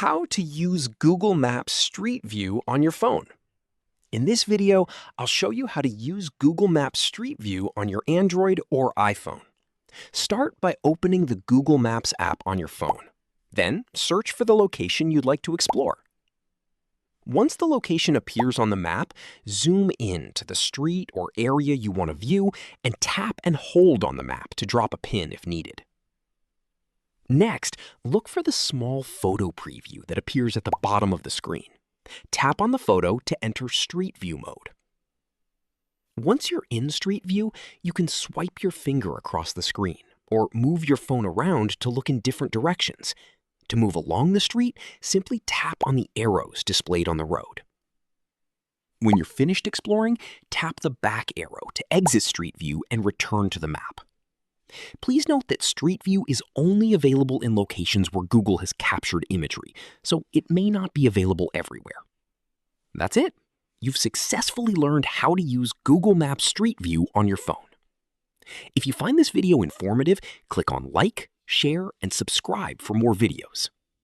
how to use Google Maps Street View on your phone. In this video, I'll show you how to use Google Maps Street View on your Android or iPhone. Start by opening the Google Maps app on your phone. Then, search for the location you'd like to explore. Once the location appears on the map, zoom in to the street or area you want to view and tap and hold on the map to drop a pin if needed. Next, look for the small photo preview that appears at the bottom of the screen. Tap on the photo to enter Street View mode. Once you're in Street View, you can swipe your finger across the screen or move your phone around to look in different directions. To move along the street, simply tap on the arrows displayed on the road. When you're finished exploring, tap the back arrow to exit Street View and return to the map. Please note that Street View is only available in locations where Google has captured imagery, so it may not be available everywhere. That's it. You've successfully learned how to use Google Maps Street View on your phone. If you find this video informative, click on like, share, and subscribe for more videos.